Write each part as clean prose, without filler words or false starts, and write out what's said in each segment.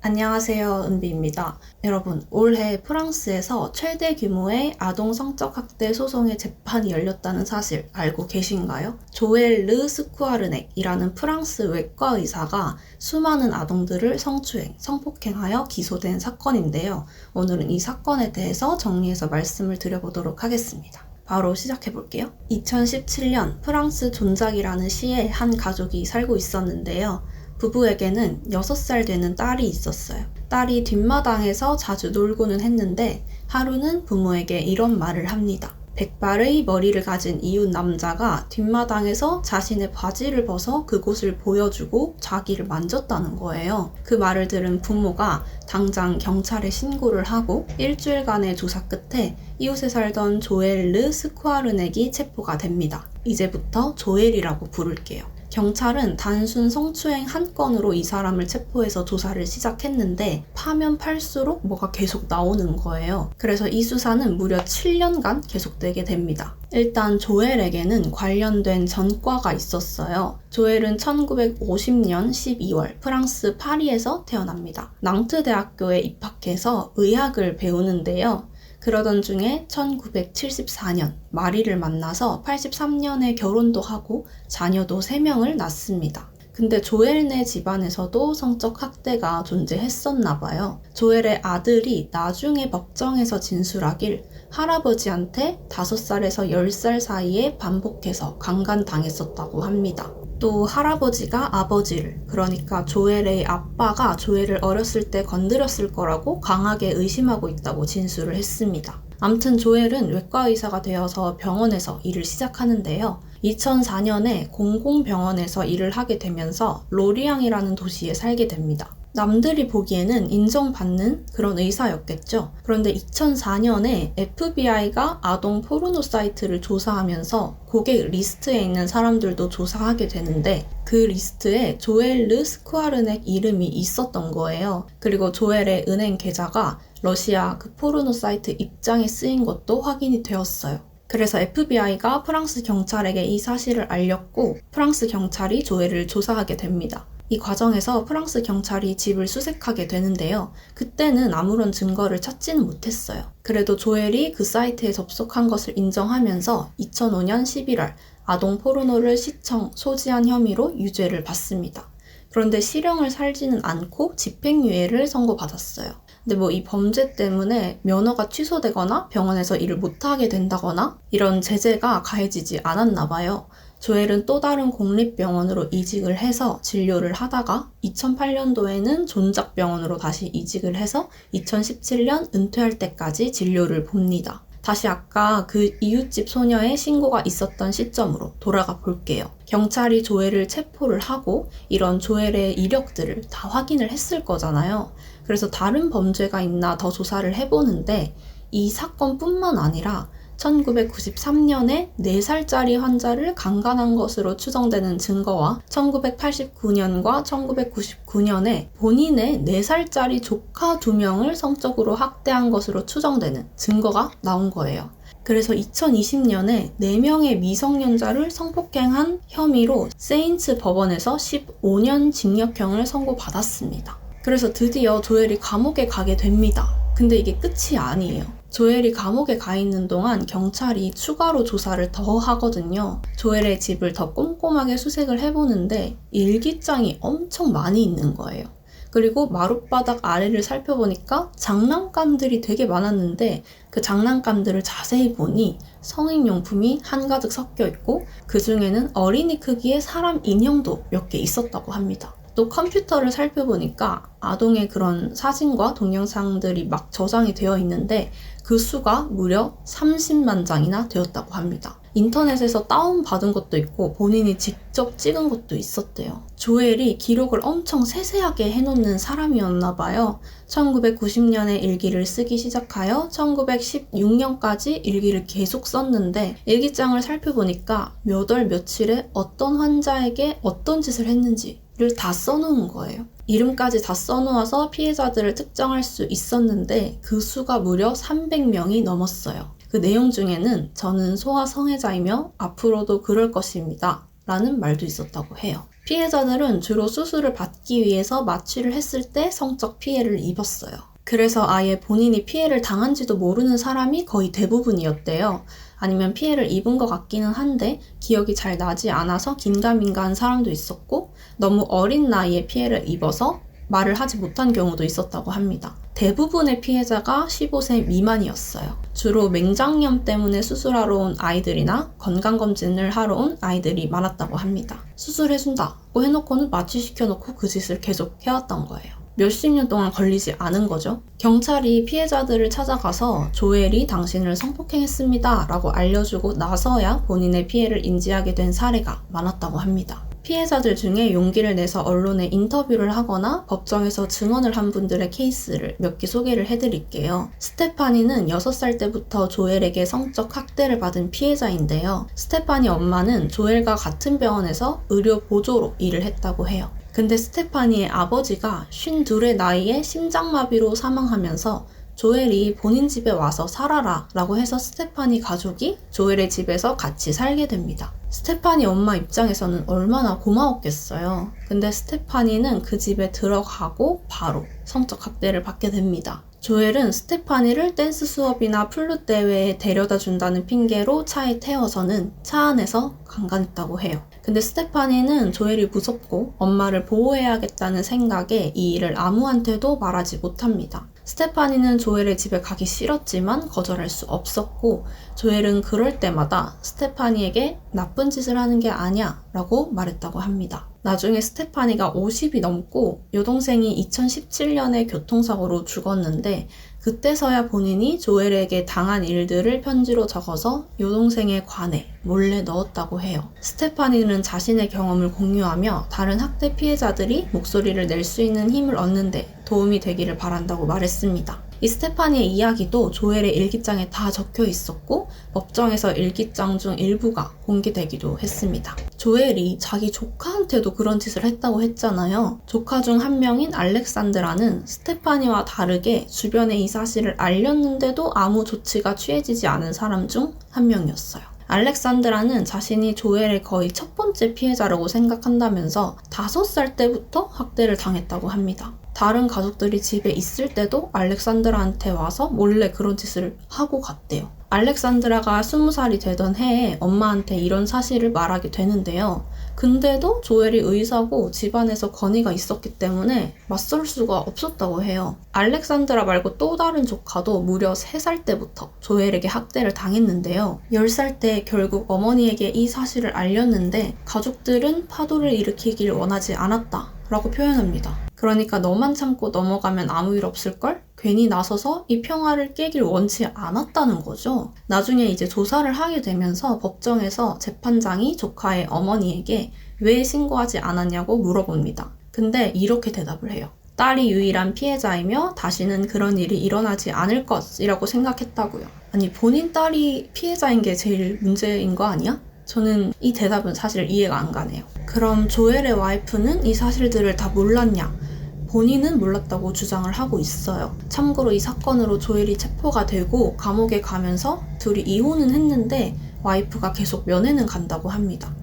안녕하세요, 은비입니다. 여러분, 올해 프랑스에서 최대 규모의 아동 성적 학대 소송의 재판이 열렸다는 사실 알고 계신가요? 조엘 르 스쿠아르넥이라는 프랑스 외과 의사가 수많은 아동들을 성추행, 성폭행하여 기소된 사건인데요. 오늘은 이 사건에 대해서 정리해서 말씀을 드려보도록 하겠습니다. 바로 시작해볼게요. 2017년 프랑스 존작이라는 시에 한 가족이 살고 있었는데요. 부부에게는 6살 되는 딸이 있었어요. 딸이 뒷마당에서 자주 놀고는 했는데 하루는 부모에게 이런 말을 합니다. 백발의 머리를 가진 이웃 남자가 뒷마당에서 자신의 바지를 벗어 그곳을 보여주고 자기를 만졌다는 거예요. 그 말을 들은 부모가 당장 경찰에 신고를 하고 일주일간의 조사 끝에 이웃에 살던 조엘 르 스쿠아르넥이 체포가 됩니다. 이제부터 조엘이라고 부를게요. 경찰은 단순 성추행 한 건으로 이 사람을 체포해서 조사를 시작했는데 파면 팔수록 뭐가 계속 나오는 거예요. 그래서 이 수사는 무려 7년간 계속되게 됩니다. 일단 조엘에게는 관련된 전과가 있었어요. 조엘은 1950년 12월 프랑스 파리에서 태어납니다. 낭트 대학교에 입학해서 의학을 배우는데요. 그러던 중에 1974년 마리를 만나서 83년에 결혼도 하고 자녀도 3명을 낳습니다. 근데 조엘네 집안에서도 성적 학대가 존재했었나 봐요. 조엘의 아들이 나중에 법정에서 진술하길 할아버지한테 5살에서 10살 사이에 반복해서 강간당했었다고 합니다. 또 할아버지가 아버지를, 그러니까 조엘의 아빠가 조엘을 어렸을 때 건드렸을 거라고 강하게 의심하고 있다고 진술을 했습니다. 암튼 조엘은 외과 의사가 되어서 병원에서 일을 시작하는데요. 2004년에 공공병원에서 일을 하게 되면서 로리앙이라는 도시에 살게 됩니다. 남들이 보기에는 인정받는 그런 의사였겠죠. 그런데 2004년에 FBI가 아동 포르노 사이트를 조사하면서 고객 리스트에 있는 사람들도 조사하게 되는데 그 리스트에 조엘 르 스쿠아르넥 이름이 있었던 거예요. 그리고 조엘의 은행 계좌가 러시아 그 포르노 사이트 입장에 쓰인 것도 확인이 되었어요. 그래서 FBI가 프랑스 경찰에게 이 사실을 알렸고 프랑스 경찰이 조엘을 조사하게 됩니다. 이 과정에서 프랑스 경찰이 집을 수색하게 되는데요. 그때는 아무런 증거를 찾지는 못했어요. 그래도 조엘이 그 사이트에 접속한 것을 인정하면서 2005년 11월 아동 포르노를 시청, 소지한 혐의로 유죄를 받습니다. 그런데 실형을 살지는 않고 집행유예를 선고받았어요. 근데 이 범죄 때문에 면허가 취소되거나 병원에서 일을 못하게 된다거나 이런 제재가 가해지지 않았나 봐요. 조엘은 또 다른 공립병원으로 이직을 해서 진료를 하다가 2008년도에는 존작병원으로 다시 이직을 해서 2017년 은퇴할 때까지 진료를 봅니다. 다시 아까 그 이웃집 소녀의 신고가 있었던 시점으로 돌아가 볼게요. 경찰이 조엘을 체포를 하고 이런 조엘의 이력들을 다 확인을 했을 거잖아요. 그래서 다른 범죄가 있나 더 조사를 해보는데 이 사건뿐만 아니라 1993년에 4살짜리 환자를 강간한 것으로 추정되는 증거와 1989년과 1999년에 본인의 4살짜리 조카 2명을 성적으로 학대한 것으로 추정되는 증거가 나온 거예요. 그래서 2020년에 4명의 미성년자를 성폭행한 혐의로 세인츠 법원에서 15년 징역형을 선고받았습니다. 그래서 드디어 조엘이 감옥에 가게 됩니다. 근데 이게 끝이 아니에요. 조엘이 감옥에 가 있는 동안 경찰이 추가로 조사를 더 하거든요. 조엘의 집을 더 꼼꼼하게 수색을 해보는데 일기장이 엄청 많이 있는 거예요. 그리고 마룻바닥 아래를 살펴보니까 장난감들이 되게 많았는데 그 장난감들을 자세히 보니 성인용품이 한가득 섞여 있고 그 중에는 어린이 크기의 사람 인형도 몇 개 있었다고 합니다. 또 컴퓨터를 살펴보니까 아동의 그런 사진과 동영상들이 막 저장이 되어 있는데 그 수가 무려 30만 장이나 되었다고 합니다. 인터넷에서 다운받은 것도 있고 본인이 직접 찍은 것도 있었대요. 조엘이 기록을 엄청 세세하게 해놓는 사람이었나 봐요. 1990년에 일기를 쓰기 시작하여 1916년까지 일기를 계속 썼는데 일기장을 살펴보니까 몇 월 며칠에 어떤 환자에게 어떤 짓을 했는지를 다 써놓은 거예요. 이름까지 다 써놓아서 피해자들을 특정할 수 있었는데 그 수가 무려 300명이 넘었어요. 그 내용 중에는 저는 소아 성애자이며 앞으로도 그럴 것입니다 라는 말도 있었다고 해요. 피해자들은 주로 수술을 받기 위해서 마취를 했을 때 성적 피해를 입었어요. 그래서 아예 본인이 피해를 당한지도 모르는 사람이 거의 대부분이었대요. 아니면 피해를 입은 것 같기는 한데 기억이 잘 나지 않아서 긴가민가한 사람도 있었고, 너무 어린 나이에 피해를 입어서 말을 하지 못한 경우도 있었다고 합니다. 대부분의 피해자가 15세 미만이었어요. 주로 맹장염 때문에 수술하러 온 아이들이나 건강검진을 하러 온 아이들이 많았다고 합니다. 수술해준다고 해놓고는 마취시켜놓고 그 짓을 계속 해왔던 거예요. 몇십 년 동안 걸리지 않은 거죠. 경찰이 피해자들을 찾아가서 조엘이 당신을 성폭행했습니다 라고 알려주고 나서야 본인의 피해를 인지하게 된 사례가 많았다고 합니다. 피해자들 중에 용기를 내서 언론에 인터뷰를 하거나 법정에서 증언을 한 분들의 케이스를 몇 개 소개를 해드릴게요. 스테파니는 6살 때부터 조엘에게 성적 학대를 받은 피해자인데요. 스테파니 엄마는 조엘과 같은 병원에서 의료 보조로 일을 했다고 해요. 근데 스테파니의 아버지가 52의 나이에 심장마비로 사망하면서 조엘이 본인 집에 와서 살아라 라고 해서 스테파니 가족이 조엘의 집에서 같이 살게 됩니다. 스테파니 엄마 입장에서는 얼마나 고마웠겠어요. 근데 스테파니는 그 집에 들어가고 바로 성적 학대를 받게 됩니다. 조엘은 스테파니를 댄스 수업이나 플룻 대회에 데려다 준다는 핑계로 차에 태워서는 차 안에서 강간했다고 해요. 근데 스테파니는 조엘이 무섭고 엄마를 보호해야겠다는 생각에 이 일을 아무한테도 말하지 못합니다. 스테파니는 조엘의 집에 가기 싫었지만 거절할 수 없었고, 조엘은 그럴 때마다 스테파니에게 나쁜 짓을 하는 게 아니야 라고 말했다고 합니다. 나중에 스테파니가 50이 넘고 여동생이 2017년에 교통사고로 죽었는데, 그때서야 본인이 조엘에게 당한 일들을 편지로 적어서 여동생에 관해 몰래 넣었다고 해요. 스테파니는 자신의 경험을 공유하며 다른 학대 피해자들이 목소리를 낼 수 있는 힘을 얻는데 도움이 되기를 바란다고 말했습니다. 이 스테파니의 이야기도 조엘의 일기장에 다 적혀 있었고, 법정에서 일기장 중 일부가 공개되기도 했습니다. 조엘이 자기 조카한테도 그런 짓을 했다고 했잖아요. 조카 중 한 명인 알렉산드라는 스테파니와 다르게 주변에 이 사실을 알렸는데도 아무 조치가 취해지지 않은 사람 중 한 명이었어요. 알렉산드라는 자신이 조엘의 거의 첫 번째 피해자라고 생각한다면서 5살 때부터 학대를 당했다고 합니다. 다른 가족들이 집에 있을 때도 알렉산드라한테 와서 몰래 그런 짓을 하고 갔대요. 알렉산드라가 20살이 되던 해에 엄마한테 이런 사실을 말하게 되는데요. 근데도 조엘이 의사고 집안에서 권위가 있었기 때문에 맞설 수가 없었다고 해요. 알렉산드라 말고 또 다른 조카도 무려 3살 때부터 조엘에게 학대를 당했는데요. 10살 때 결국 어머니에게 이 사실을 알렸는데 가족들은 파도를 일으키길 원하지 않았다 라고 표현합니다. 그러니까 너만 참고 넘어가면 아무 일 없을걸? 괜히 나서서 이 평화를 깨길 원치 않았다는 거죠. 나중에 이제 조사를 하게 되면서 법정에서 재판장이 조카의 어머니에게 왜 신고하지 않았냐고 물어봅니다. 근데 이렇게 대답을 해요. 딸이 유일한 피해자이며 다시는 그런 일이 일어나지 않을 것이라고 생각했다고요. 아니, 본인 딸이 피해자인 게 제일 문제인 거 아니야? 저는 이 대답은 사실 이해가 안 가네요. 그럼 조엘의 와이프는 이 사실들을 다 몰랐냐? 본인은 몰랐다고 주장을 하고 있어요. 참고로 이 사건으로 조엘이 체포가 되고 감옥에 가면서 둘이 이혼은 했는데 와이프가 계속 면회는 간다고 합니다.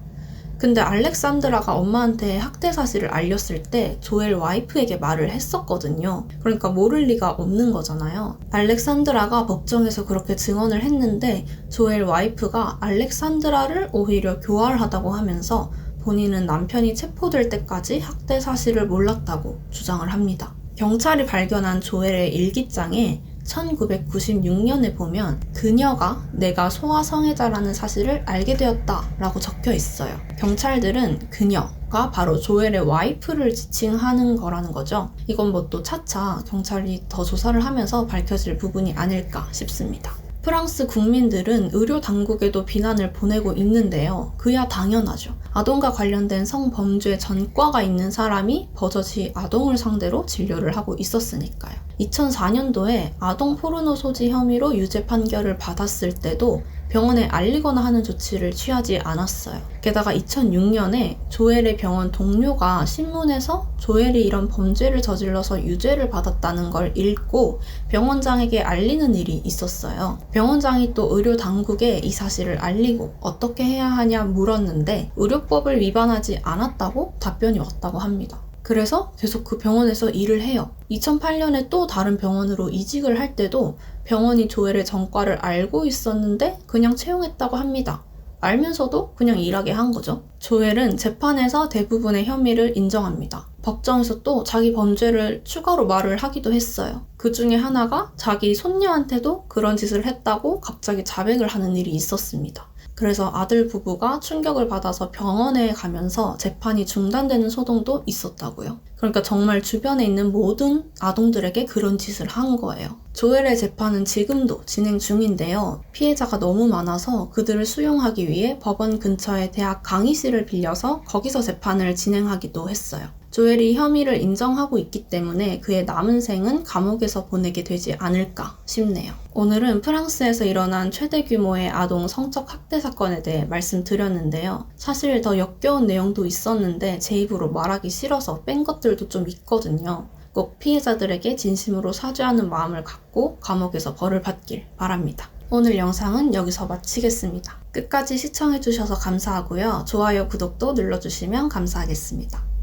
근데 알렉산드라가 엄마한테 학대 사실을 알렸을 때 조엘 와이프에게 말을 했었거든요. 그러니까 모를 리가 없는 거잖아요. 알렉산드라가 법정에서 그렇게 증언을 했는데 조엘 와이프가 알렉산드라를 오히려 교활하다고 하면서 본인은 남편이 체포될 때까지 학대 사실을 몰랐다고 주장을 합니다. 경찰이 발견한 조엘의 일기장에 1996년에 보면 그녀가 내가 소아성애자라는 사실을 알게 되었다 라고 적혀 있어요. 경찰들은 그녀가 바로 조엘의 와이프를 지칭하는 거라는 거죠. 이건 뭐 또 차차 경찰이 더 조사를 하면서 밝혀질 부분이 아닐까 싶습니다. 프랑스 국민들은 의료 당국에도 비난을 보내고 있는데요. 그야 당연하죠. 아동과 관련된 성범죄 전과가 있는 사람이 버젓이 아동을 상대로 진료를 하고 있었으니까요. 2004년도에 아동 포르노 소지 혐의로 유죄 판결을 받았을 때도 병원에 알리거나 하는 조치를 취하지 않았어요. 게다가 2006년에 조엘의 병원 동료가 신문에서 조엘이 이런 범죄를 저질러서 유죄를 받았다는 걸 읽고 병원장에게 알리는 일이 있었어요. 병원장이 또 의료 당국에 이 사실을 알리고 어떻게 해야 하냐 물었는데 의료법을 위반하지 않았다고 답변이 왔다고 합니다. 그래서 계속 그 병원에서 일을 해요. 2008년에 또 다른 병원으로 이직을 할 때도 병원이 조엘의 전과를 알고 있었는데 그냥 채용했다고 합니다. 알면서도 그냥 일하게 한 거죠. 조엘은 재판에서 대부분의 혐의를 인정합니다. 법정에서 또 자기 범죄를 추가로 말을 하기도 했어요. 그 중에 하나가 자기 손녀한테도 그런 짓을 했다고 갑자기 자백을 하는 일이 있었습니다. 그래서 아들 부부가 충격을 받아서 병원에 가면서 재판이 중단되는 소동도 있었다고요. 그러니까 정말 주변에 있는 모든 아동들에게 그런 짓을 한 거예요. 조엘의 재판은 지금도 진행 중인데요. 피해자가 너무 많아서 그들을 수용하기 위해 법원 근처의 대학 강의실을 빌려서 거기서 재판을 진행하기도 했어요. 조엘이 혐의를 인정하고 있기 때문에 그의 남은 생은 감옥에서 보내게 되지 않을까 싶네요. 오늘은 프랑스에서 일어난 최대 규모의 아동 성적 학대 사건에 대해 말씀드렸는데요. 사실 더 역겨운 내용도 있었는데 제 입으로 말하기 싫어서 뺀 것들도 좀 있거든요. 꼭 피해자들에게 진심으로 사죄하는 마음을 갖고 감옥에서 벌을 받길 바랍니다. 오늘 영상은 여기서 마치겠습니다. 끝까지 시청해주셔서 감사하고요. 좋아요, 구독도 눌러주시면 감사하겠습니다.